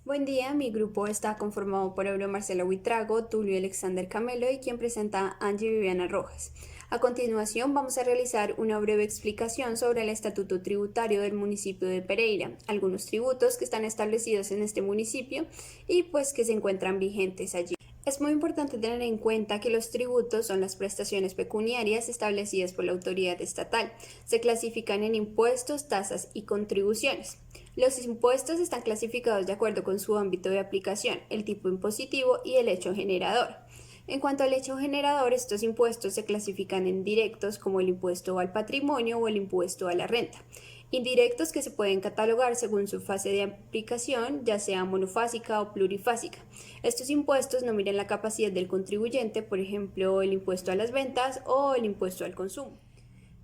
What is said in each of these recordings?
Buen día, mi grupo está conformado por Euro Marcelo Huitrago, Tulio Alexander Camelo y quien presenta Angie Viviana Rojas. A continuación vamos a realizar una breve explicación sobre el estatuto tributario del municipio de Pereira, algunos tributos que están establecidos en este municipio y pues que se encuentran vigentes allí. Es muy importante tener en cuenta que los tributos son las prestaciones pecuniarias establecidas por la autoridad estatal. Se clasifican en impuestos, tasas y contribuciones. Los impuestos están clasificados de acuerdo con su ámbito de aplicación, el tipo impositivo y el hecho generador. En cuanto al hecho generador, estos impuestos se clasifican en directos como el impuesto al patrimonio o el impuesto a la renta. Indirectos que se pueden catalogar según su fase de aplicación, ya sea monofásica o plurifásica. Estos impuestos no miran la capacidad del contribuyente, por ejemplo, el impuesto a las ventas o el impuesto al consumo.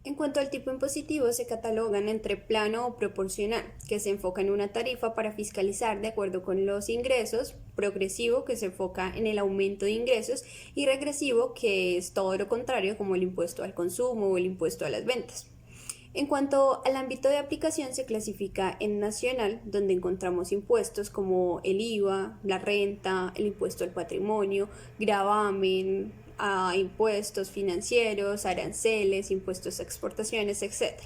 En cuanto al tipo impositivo, se catalogan entre plano o proporcional, que se enfoca en una tarifa para fiscalizar de acuerdo con los ingresos, progresivo, que se enfoca en el aumento de ingresos, y regresivo, que es todo lo contrario, como el impuesto al consumo o el impuesto a las ventas. En cuanto al ámbito de aplicación, se clasifica en nacional, donde encontramos impuestos como el IVA, la renta, el impuesto al patrimonio, gravamen, a impuestos financieros, aranceles, impuestos a exportaciones, etc.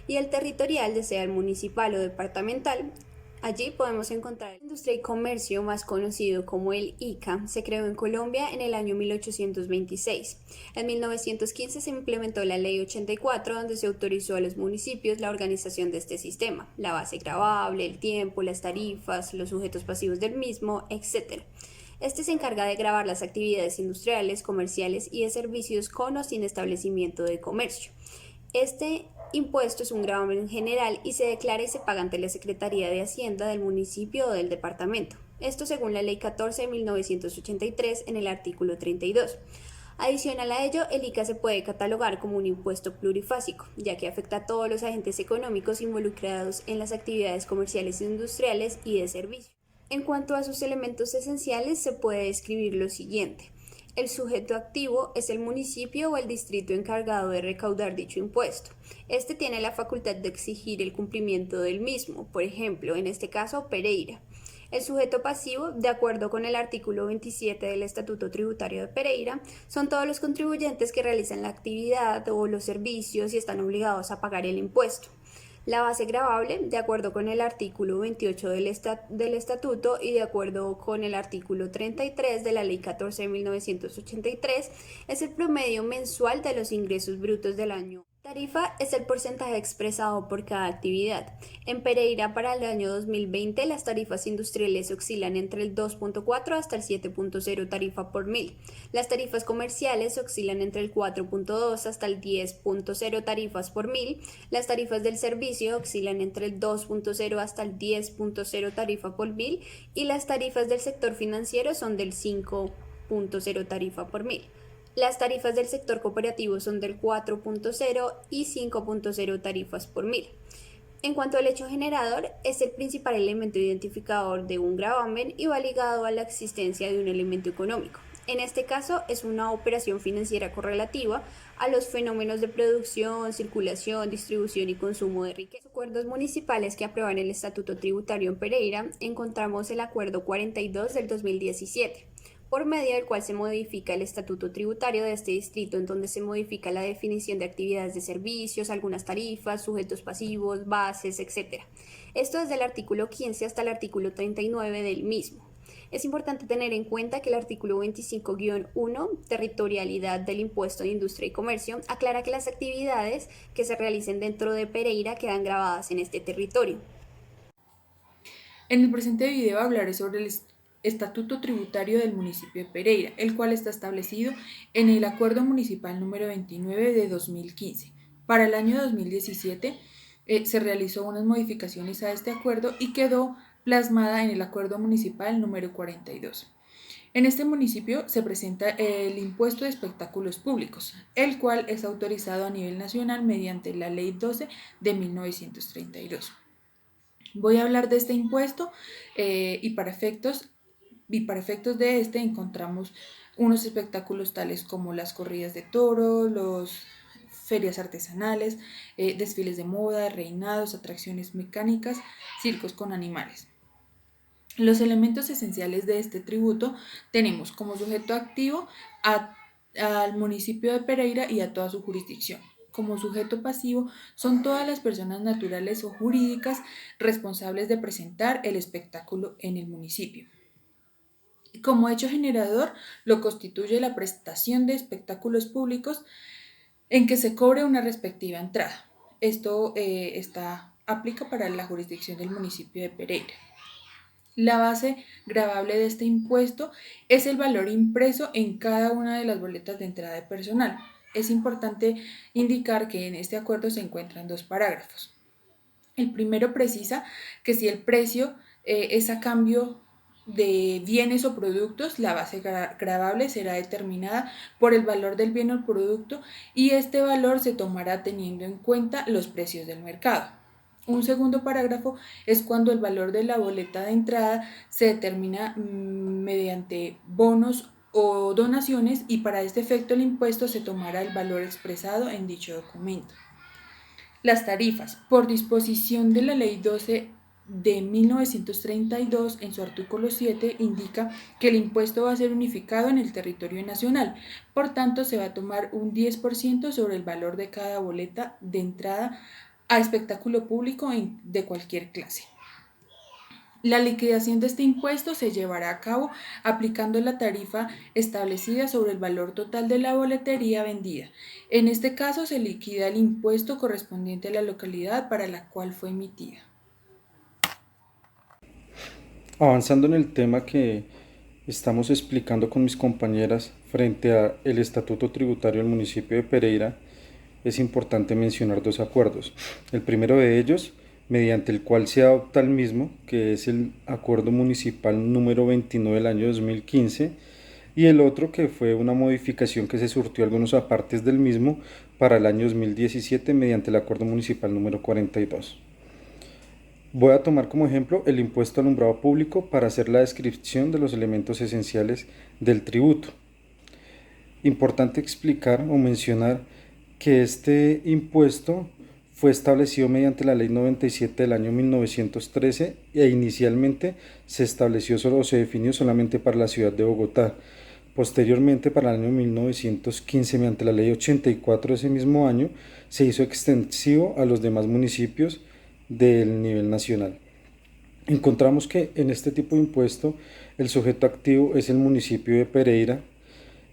Y el territorial, ya sea el municipal o departamental. Allí podemos encontrar Industria y Comercio, más conocido como el ICA. Se creó en Colombia en el año 1826. En 1915 se implementó la Ley 84, donde se autorizó a los municipios la organización de este sistema, la base gravable, el tiempo, las tarifas, los sujetos pasivos del mismo, etc. Este se encarga de gravar las actividades industriales, comerciales y de servicios con o sin establecimiento de comercio. Este impuesto es un gravamen general y se declara y se paga ante la Secretaría de Hacienda del municipio o del departamento. Esto según la Ley 14 de 1983 en el artículo 32. Adicional a ello, el ICA se puede catalogar como un impuesto plurifásico, ya que afecta a todos los agentes económicos involucrados en las actividades comerciales, industriales y de servicio. En cuanto a sus elementos esenciales, se puede describir lo siguiente. El sujeto activo es el municipio o el distrito encargado de recaudar dicho impuesto. Este tiene la facultad de exigir el cumplimiento del mismo, por ejemplo, en este caso, Pereira. El sujeto pasivo, de acuerdo con el artículo 27 del Estatuto Tributario de Pereira, son todos los contribuyentes que realizan la actividad o los servicios y están obligados a pagar el impuesto. La base gravable, de acuerdo con el artículo 28 del Estatuto y de acuerdo con el artículo 33 de la Ley 14 de 1983, es el promedio mensual de los ingresos brutos del año. Tarifa es el porcentaje expresado por cada actividad. En Pereira, para el año 2020, las tarifas industriales oscilan entre el 2.4 hasta el 7.0 tarifa por mil. Las tarifas comerciales oscilan entre el 4.2 hasta el 10.0 tarifas por mil. Las tarifas del servicio oscilan entre el 2.0 hasta el 10.0 tarifa por mil. Y las tarifas del sector financiero son del 5.0 tarifa por mil. Las tarifas del sector cooperativo son del 4.0 y 5.0 tarifas por mil. En cuanto al hecho generador, es el principal elemento identificador de un gravamen y va ligado a la existencia de un elemento económico. En este caso, es una operación financiera correlativa a los fenómenos de producción, circulación, distribución y consumo de riqueza. Los acuerdos municipales que aprueban el Estatuto Tributario en Pereira, encontramos el Acuerdo 42 del 2017, por medio del cual se modifica el estatuto tributario de este distrito, en donde se modifica la definición de actividades de servicios, algunas tarifas, sujetos pasivos, bases, etc. Esto desde el artículo 15 hasta el artículo 39 del mismo. Es importante tener en cuenta que el artículo 25-1, territorialidad del impuesto de industria y comercio, aclara que las actividades que se realicen dentro de Pereira quedan grabadas en este territorio. En el presente video hablaré sobre el Estatuto Tributario del municipio de Pereira, el cual está establecido en el Acuerdo Municipal número 29 de 2015. Para el año 2017 se realizó unas modificaciones a este acuerdo y quedó plasmada en el Acuerdo Municipal número 42. En este municipio se presenta el impuesto de espectáculos públicos, el cual es autorizado a nivel nacional mediante la Ley 12 de 1932. Voy a hablar de este impuesto y para efectos de este encontramos unos espectáculos tales como las corridas de toros, las ferias artesanales, desfiles de moda, reinados, atracciones mecánicas, circos con animales. Los elementos esenciales de este tributo tenemos como sujeto activo al municipio de Pereira y a toda su jurisdicción. Como sujeto pasivo son todas las personas naturales o jurídicas responsables de presentar el espectáculo en el municipio. Como hecho generador lo constituye la prestación de espectáculos públicos en que se cobre una respectiva entrada. Esto aplica para la jurisdicción del municipio de Pereira. La base gravable de este impuesto es el valor impreso en cada una de las boletas de entrada de personal. Es importante indicar que en este acuerdo se encuentran dos parágrafos. El primero precisa que si el precio es a cambio de bienes o productos, la base gravable será determinada por el valor del bien o producto y este valor se tomará teniendo en cuenta los precios del mercado. Un segundo parágrafo es cuando el valor de la boleta de entrada se determina mediante bonos o donaciones y para este efecto el impuesto se tomará el valor expresado en dicho documento. Las tarifas. Por disposición de la Ley 12 de 1932, en su artículo 7, indica que el impuesto va a ser unificado en el territorio nacional. Por tanto, se va a tomar un 10% sobre el valor de cada boleta de entrada a espectáculo público de cualquier clase. La liquidación de este impuesto se llevará a cabo aplicando la tarifa establecida sobre el valor total de la boletería vendida. En este caso se liquida el impuesto correspondiente a la localidad para la cual fue emitida. Avanzando en el tema que estamos explicando con mis compañeras frente al Estatuto Tributario del municipio de Pereira, es importante mencionar dos acuerdos. El primero de ellos, mediante el cual se adopta el mismo, que es el Acuerdo Municipal número 29 del año 2015, y el otro que fue una modificación que se surtió algunos apartes del mismo para el año 2017 mediante el Acuerdo Municipal número 42. Voy a tomar como ejemplo el impuesto al alumbrado público para hacer la descripción de los elementos esenciales del tributo. Importante explicar o mencionar que este impuesto fue establecido mediante la Ley 97 del año 1913 e inicialmente se definió solamente para la ciudad de Bogotá. Posteriormente, para el año 1915, mediante la Ley 84 de ese mismo año, se hizo extensivo a los demás municipios del nivel nacional. Encontramos que en este tipo de impuesto el sujeto activo es el municipio de Pereira,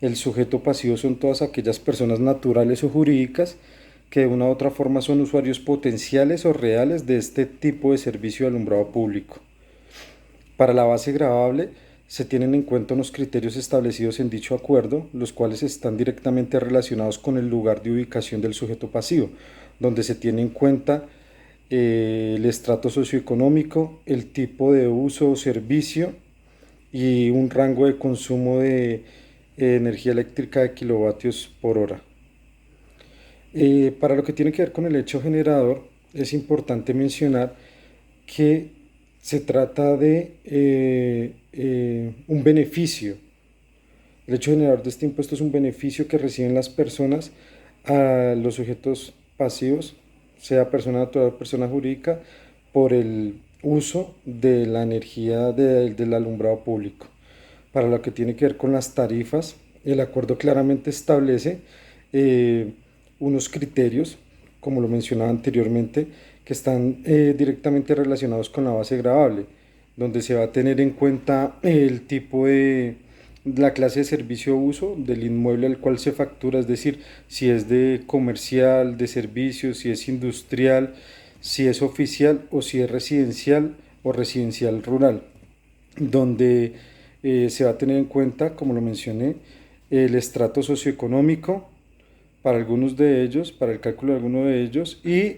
el sujeto pasivo son todas aquellas personas naturales o jurídicas que de una u otra forma son usuarios potenciales o reales de este tipo de servicio de alumbrado público. Para la base gravable se tienen en cuenta unos criterios establecidos en dicho acuerdo, los cuales están directamente relacionados con el lugar de ubicación del sujeto pasivo, donde se tiene en cuenta el estrato socioeconómico, el tipo de uso o servicio y un rango de consumo de energía eléctrica de kilovatios por hora. Para lo que tiene que ver con el hecho generador, es importante mencionar que se trata de un beneficio. El hecho generador de este impuesto es un beneficio que reciben las personas a los sujetos pasivos, sea persona natural o persona jurídica, por el uso de la energía del alumbrado público. Para lo que tiene que ver con las tarifas, el acuerdo claramente establece unos criterios, como lo mencionaba anteriormente, que están directamente relacionados con la base gravable, donde se va a tener en cuenta el tipo de la clase de servicio o uso del inmueble al cual se factura, es decir, si es de comercial, de servicios, si es industrial, si es oficial o si es residencial o residencial rural, donde se va a tener en cuenta, como lo mencioné, el estrato socioeconómico para algunos de ellos, para el cálculo de algunos de ellos y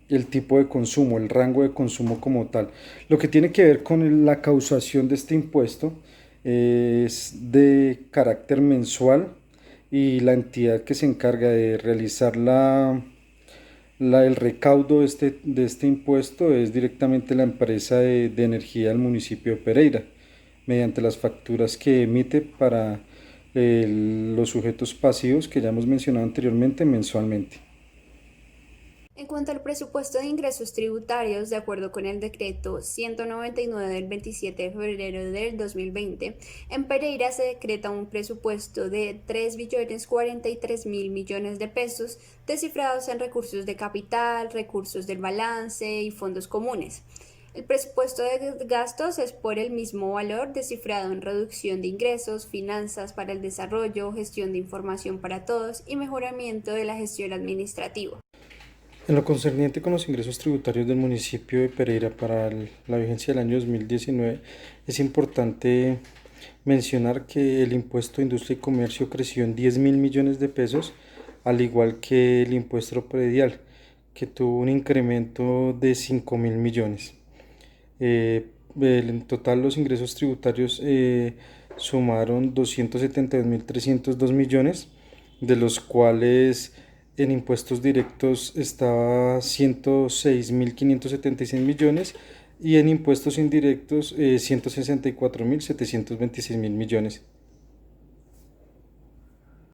el tipo de consumo, el rango de consumo como tal. Lo que tiene que ver con la causación de este impuesto es de carácter mensual y la entidad que se encarga de realizar el recaudo de este impuesto es directamente la empresa de energía del municipio de Pereira, mediante las facturas que emite para los sujetos pasivos que ya hemos mencionado anteriormente mensualmente. En cuanto al presupuesto de ingresos tributarios, de acuerdo con el decreto 199 del 27 de febrero del 2020, en Pereira se decreta un presupuesto de 3.043.000 millones de pesos, descifrados en recursos de capital, recursos del balance y fondos comunes. El presupuesto de gastos es por el mismo valor, descifrado en reducción de ingresos, finanzas para el desarrollo, gestión de información para todos y mejoramiento de la gestión administrativa. En lo concerniente con los ingresos tributarios del municipio de Pereira para la vigencia del año 2019, es importante mencionar que el impuesto de industria y comercio creció en 10.000 millones de pesos, al igual que el impuesto predial, que tuvo un incremento de 5.000 millones. En total los ingresos tributarios sumaron 272.302 millones, de los cuales en impuestos directos estaba 106.576 millones y en impuestos indirectos 164.726 millones.